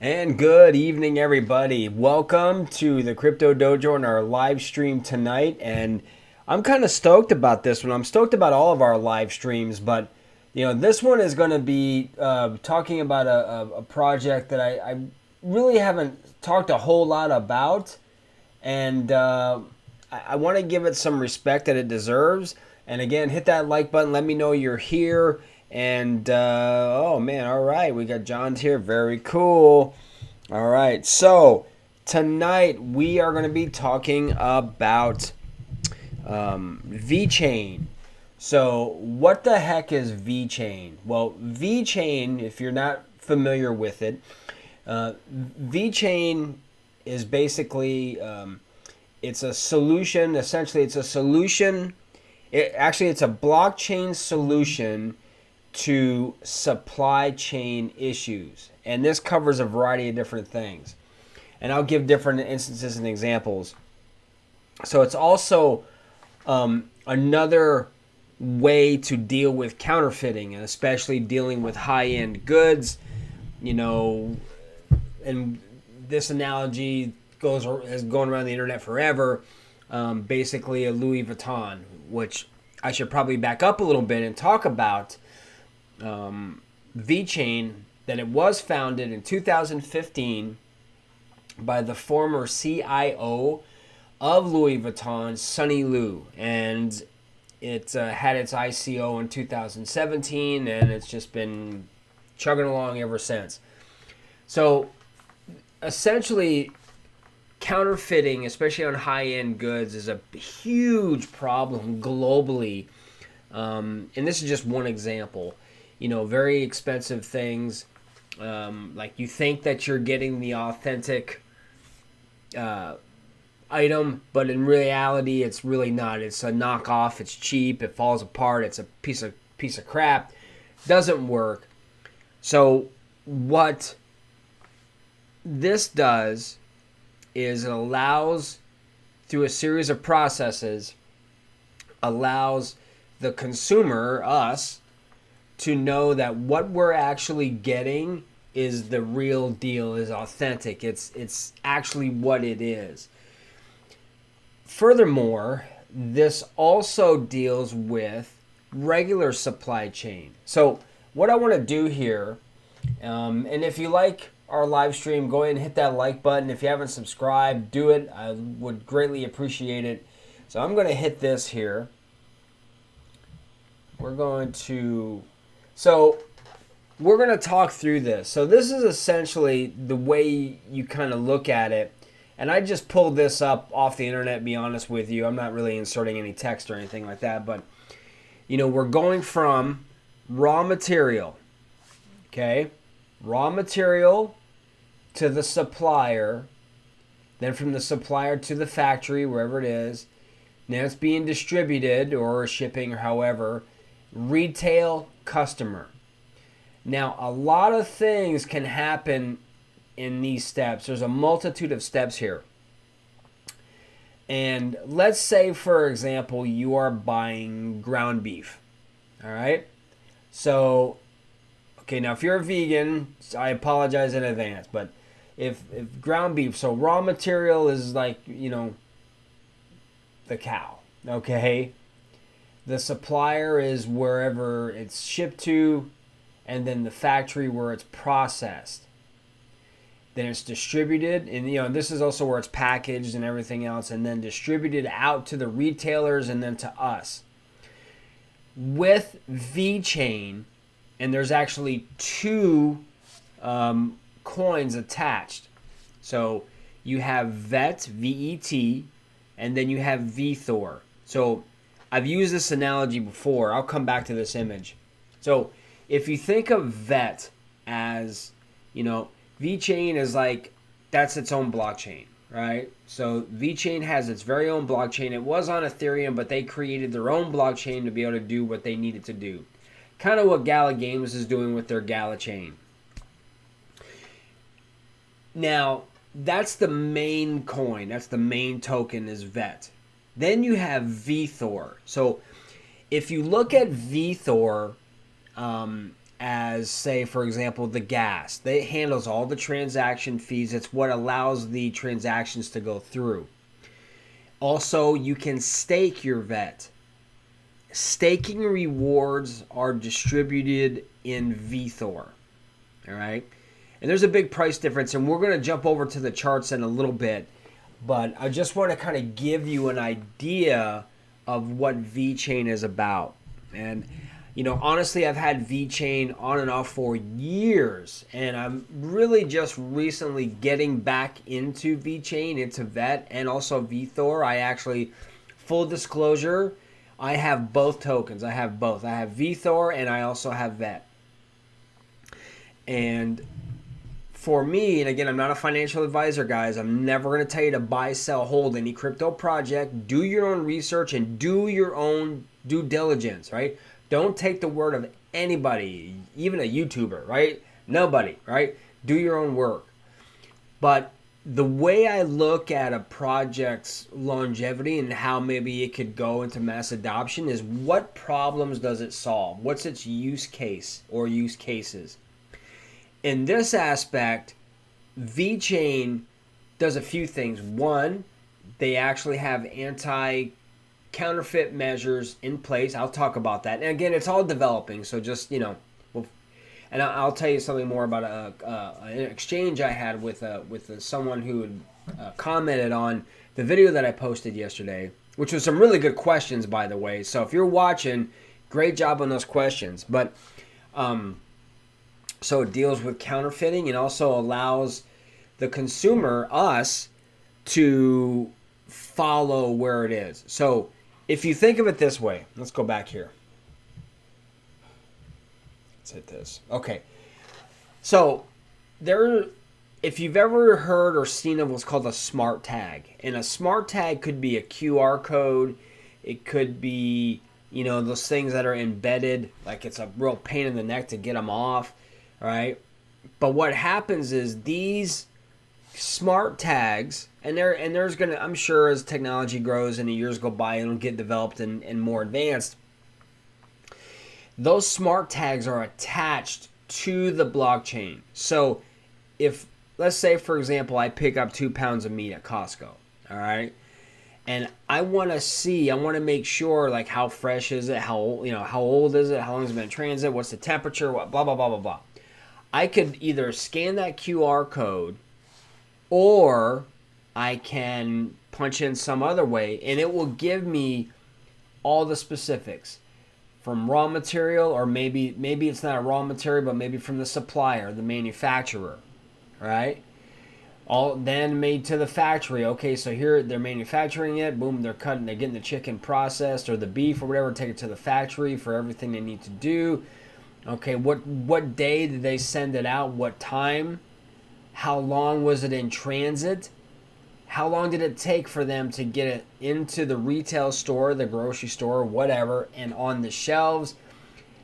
And good evening, everybody. Welcome to the Crypto Dojo and our live stream tonight. And I'm kind of stoked about this one. I'm stoked about all of our live streams, but this one is going to be talking about a project that I really haven't talked a whole lot about, and I want to give it some respect that it deserves. And again, hit that like button. Let me know you're here. And oh man, all right, we got John's here. Very cool. All right, so tonight we are going to be talking about VeCHAIN. So what the heck is VeCHAIN? Well, VeCHAIN, if you're not familiar with it, VeCHAIN is basically it's a solution. Essentially, it's a solution. It's a blockchain solution to supply chain issues. And this covers a variety of different things. And I'll give different instances and examples. So it's also another way to deal with counterfeiting, and especially dealing with high-end goods. And this analogy has gone around the internet forever. Basically a Louis Vuitton, which I should probably back up a little bit and talk about VeCHAIN, that it was founded in 2015 by the former CIO of Louis Vuitton, Sonny Lu, and it had its ICO in 2017, and it's just been chugging along ever since. So essentially, counterfeiting, especially on high-end goods, is a huge problem globally. And this is just one example. Very expensive things. Like you think that you're getting the authentic item, but in reality, it's really not. It's a knockoff. It's cheap. It falls apart. It's a piece of crap. Doesn't work. So what this does is it allows, through a series of processes, allows the consumer, us, to know that what we're actually getting is the real deal, is authentic. It's actually what it is. Furthermore, this also deals with regular supply chain. So what I want to do here, and if you like our live stream, go ahead and hit that like button. If you haven't subscribed, do it. I would greatly appreciate it. So I'm going to hit this here. We're going to talk through this. So this is essentially the way you kind of look at it. And I just pulled this up off the internet, to be honest with you. I'm not really inserting any text or anything like that. But, we're going from raw material. Okay? Raw material to the supplier. Then from the supplier to the factory, wherever it is. Now it's being distributed or shipping or however. Retail, customer. Now, a lot of things can happen in these steps. There's a multitude of steps here. And let's say, for example, you are buying ground beef. All right? So, okay, now if you're a vegan, I apologize in advance, but if ground beef, so raw material is like, the cow, okay? The supplier is wherever it's shipped to, and then the factory where it's processed. Then it's distributed, and this is also where it's packaged and everything else, and then distributed out to the retailers and then to us. With VeCHAIN, and there's actually two coins attached. So you have VET, V-E-T, and then you have VTHOR. So I've used this analogy before. I'll come back to this image. So if you think of VET as, VeCHAIN is like, that's its own blockchain, right? So VeCHAIN has its very own blockchain. It was on Ethereum, but they created their own blockchain to be able to do what they needed to do. Kind of what Gala Games is doing with their Gala chain. Now, that's the main coin. That's the main token is VET. Then you have VTHOR. So if you look at VTHOR as, say, for example, the gas. It handles all the transaction fees. It's what allows the transactions to go through. Also, you can stake your vet. Staking rewards are distributed in VeChain. All right. And there's a big price difference, and we're going to jump over to the charts in a little bit. But I just want to kind of give you an idea of what VeCHAIN is about. And, you know, honestly, I've had VeCHAIN on and off for years, and I'm really just recently getting back into VeCHAIN, into VET, and also VeThor. I actually, full disclosure, I have both tokens. I have both. I have VeThor, and I also have VET. And for me, and again, I'm not a financial advisor, guys. I'm never going to tell you to buy, sell, hold any crypto project. Do your own research and do your own due diligence, right? Don't take the word of anybody, even a YouTuber, right? Nobody, right? Do your own work. But the way I look at a project's longevity and how maybe it could go into mass adoption is, what problems does it solve? What's its use case or use cases? In this aspect, VeCHAIN does a few things. One, they actually have anti-counterfeit measures in place. I'll talk about that. And again, it's all developing, so just, you know, and I'll tell you something more about an exchange I had with someone who had commented on the video that I posted yesterday, which was some really good questions, by the way. So if you're watching, great job on those questions. But so it deals with counterfeiting and also allows the consumer, us, to follow where it is. So if you think of it this way, let's go back here. Let's hit this. Okay. So if you've ever heard or seen of what's called a smart tag, and a smart tag could be a QR code, it could be, you know, those things that are embedded, like it's a real pain in the neck to get them off. Right, but what happens is these smart tags, and there's gonna, I'm sure as technology grows and the years go by, it'll get developed and more advanced. Those smart tags are attached to the blockchain. So if, let's say for example, I pick up 2 pounds of meat at Costco, all right, and I want to make sure, like, how fresh is it, how old is it, how long has it been in transit, what's the temperature, what, blah blah blah blah blah. I could either scan that QR code, or I can punch in some other way, and it will give me all the specifics from raw material, or maybe it's not a raw material, but maybe from the supplier, the manufacturer, right? All then made to the factory. Okay, so here they're manufacturing it. Boom, they're getting the chicken processed or the beef or whatever. Take it to the factory for everything they need to do. Okay, what day did they send it out? What time? How long was it in transit? How long did it take for them to get it into the retail store, the grocery store, whatever, and on the shelves?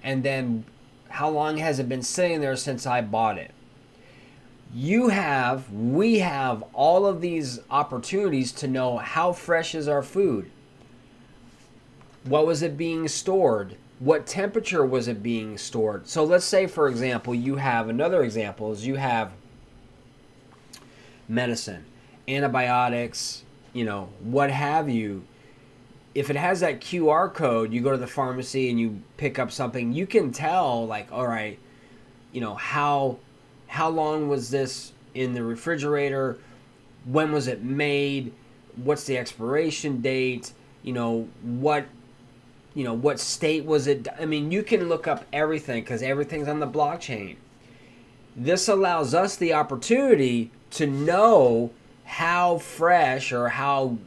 And then how long has it been sitting there since I bought it? We have all of these opportunities to know how fresh is our food. What was it being stored? What temperature was it being stored? So let's say, for example, you have medicine, antibiotics, you know, what have you. If it has that QR code, you go to the pharmacy and you pick up something, you can tell, like, all right, you know, how long was this in the refrigerator? When was it made? What's the expiration date? You know, what state was it? I mean, you can look up everything because everything's on the blockchain. This allows us the opportunity to know how fresh or how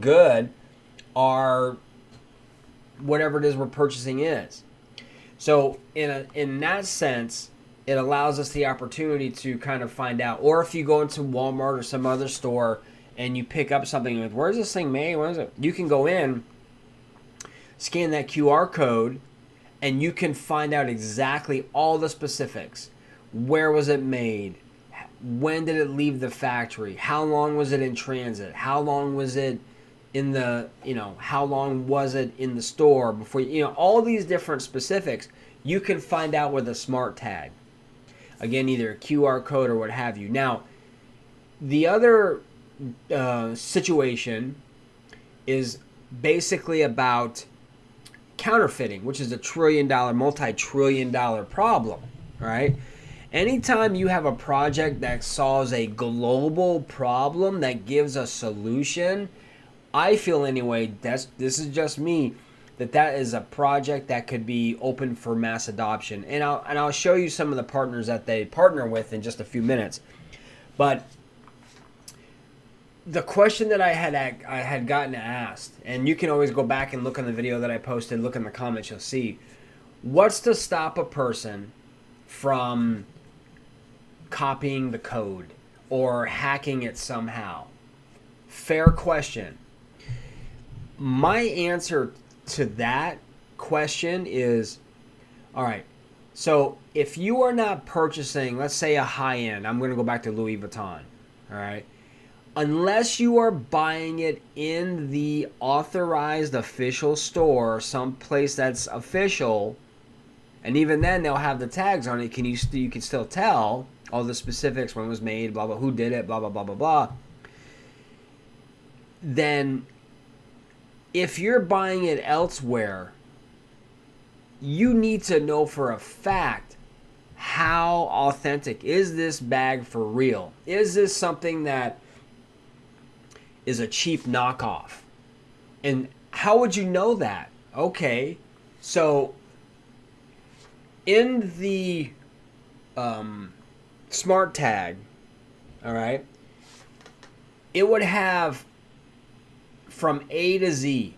good our whatever it is we're purchasing is. So in that sense, it allows us the opportunity to kind of find out. Or if you go into Walmart or some other store and you pick up something, like, where's this thing made? Where is it? You can go in, scan that QR code, and you can find out exactly all the specifics. Where was it made? When did it leave the factory? How long was it in transit? How long was it in the, how long was it in the store before, all these different specifics. you can find out with a smart tag. Again, either a QR code or what have you. Now, the other situation is basically about counterfeiting, which is a multi-trillion dollar problem, right? Anytime you have a project that solves a global problem that gives a solution, I feel anyway, this is just me, that is a project that could be open for mass adoption. And I'll show you some of the partners that they partner with in just a few minutes. But the question that I had gotten asked, and you can always go back and look on the video that I posted, look in the comments, you'll see, what's to stop a person from copying the code or hacking it somehow? Fair question. My answer to that question is, all right, so if you are not purchasing, let's say a high-end, I'm going to go back to Louis Vuitton, all right, unless you are buying it in the authorized official store, someplace that's official, and even then they'll have the tags on it, you can still tell all the specifics, when it was made, blah, blah, who did it, blah, blah, blah, blah, blah. Then if you're buying it elsewhere, you need to know for a fact how authentic is this bag for real? Is this something that is a cheap knockoff? And how would you know that? Okay, so in the smart tag, all right, it would have from A to Z,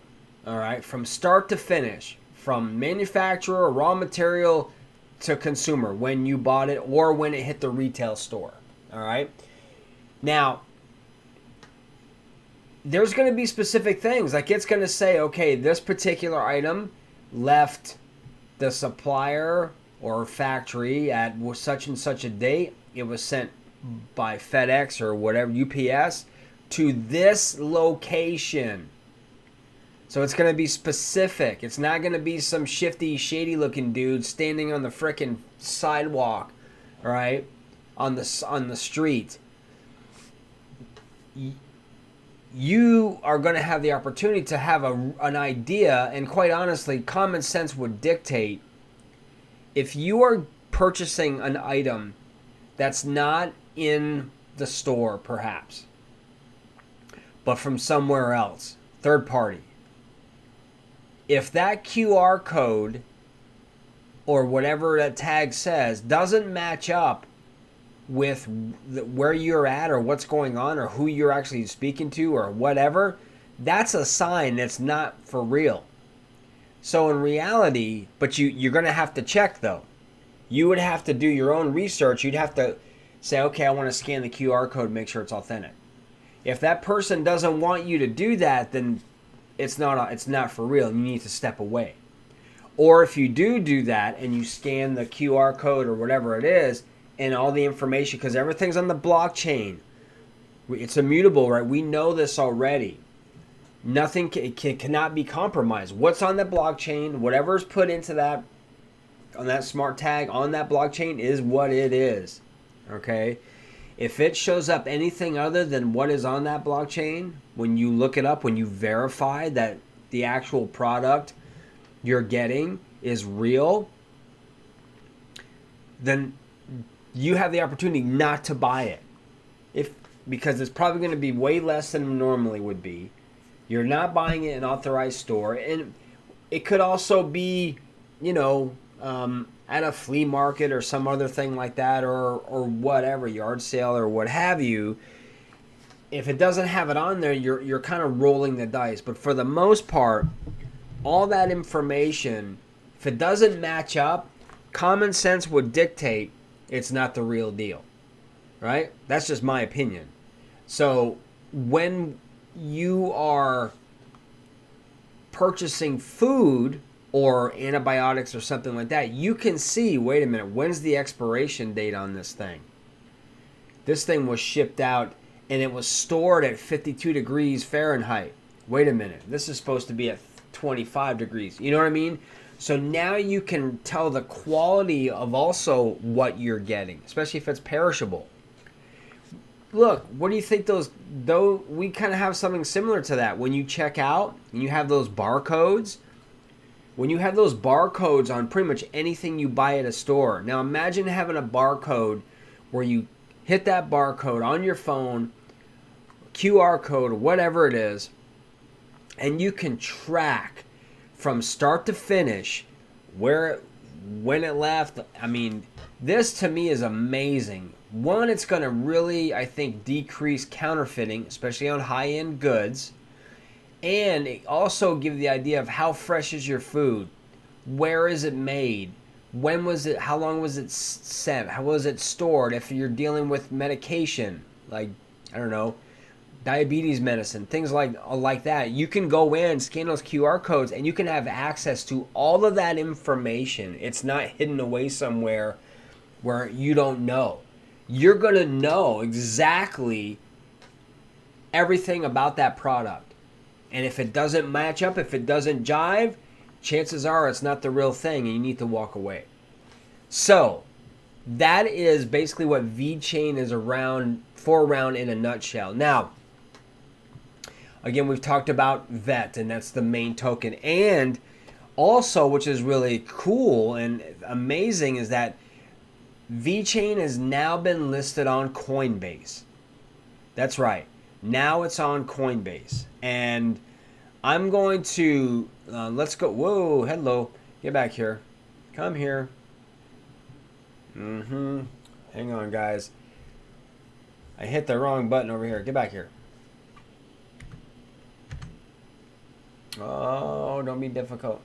all right, from start to finish, from manufacturer, raw material to consumer, when you bought it or when it hit the retail store, all right? Now, there's going to be specific things, like it's going to say, okay, this particular item left the supplier or factory at such and such a date. It was sent by FedEx or whatever, UPS, to this location. So it's going to be specific. It's not going to be some shifty, shady looking dude standing on the frickin' sidewalk, all right, on the street. You are going to have the opportunity to have an idea, and quite honestly, common sense would dictate, if you are purchasing an item that's not in the store perhaps, but from somewhere else, third party, if that QR code or whatever that tag says doesn't match up with where you're at or what's going on or who you're actually speaking to or whatever, that's a sign that's not for real. So in reality, but you're going to have to check though. You would have to do your own research. You'd have to say, okay, I want to scan the QR code, make sure it's authentic. If that person doesn't want you to do that, then it's not for real. You need to step away. Or if you do that and you scan the QR code or whatever it is and all the information, because everything's on the blockchain, it's immutable, right? We know this already. Nothing cannot be compromised. What's on the blockchain, whatever's put into that, on that smart tag, on that blockchain is what it is, okay? If it shows up anything other than what is on that blockchain, when you look it up, when you verify that the actual product you're getting is real, then you have the opportunity not to buy it. Because it's probably going to be way less than it normally would be. You're not buying it in an authorized store. And it could also be, at a flea market or some other thing like that, or whatever, yard sale or what have you. If it doesn't have it on there, you're kind of rolling the dice. But for the most part, all that information, if it doesn't match up, common sense would dictate it's not the real deal, right? That's just my opinion. So when you are purchasing food or antibiotics or something like that, you can see, wait a minute, when's the expiration date on this thing? This thing was shipped out and it was stored at 52 degrees Fahrenheit. Wait a minute, this is supposed to be at 25 degrees. You know what I mean? So now you can tell the quality of also what you're getting, especially if it's perishable. Look, what do you think those, though we kind of have something similar to that. When you check out and you have those barcodes, when you have those barcodes on pretty much anything you buy at a store. Now imagine having a barcode where you hit that barcode on your phone, QR code, whatever it is, and you can track from start to finish where, when it left. I mean, this to me is amazing. One, it's going to really, I think, decrease counterfeiting, especially on high-end goods. And it also gives the idea of how fresh is your food, where is it made, when was it, how long was it sent, how was it stored. If you're dealing with medication, like, I don't know, diabetes medicine, things like that, you can go in, scan those QR codes, and you can have access to all of that information. It's not hidden away somewhere where you don't know. You're going to know exactly everything about that product. And if it doesn't match up, if it doesn't jive, chances are it's not the real thing and you need to walk away. So that is basically what VeCHAIN is around in a nutshell. Now, again, we've talked about VET, and that's the main token. And also, which is really cool and amazing, is that VeCHAIN has now been listed on Coinbase. That's right. Now it's on Coinbase. And I'm going to, let's go. Whoa, hello. Get back here. Come here. Hang on, guys. I hit the wrong button over here. Get back here. Oh, don't be difficult.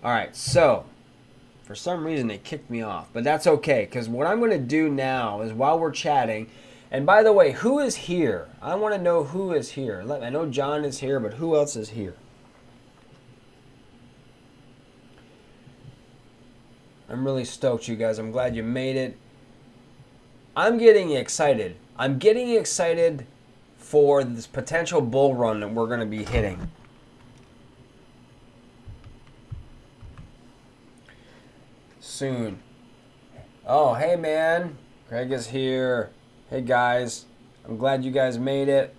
All right, so for some reason it kicked me off, but that's okay, because what I'm going to do now is, while we're chatting, and by the way, who is here? I want to know who is here. I know John is here, but who else is here? I'm really stoked, you guys. I'm glad you made it. I'm getting excited. I'm getting excited for this potential bull run that we're going to be hitting. Soon. Oh, hey man. Greg is here. Hey guys. I'm glad you guys made it.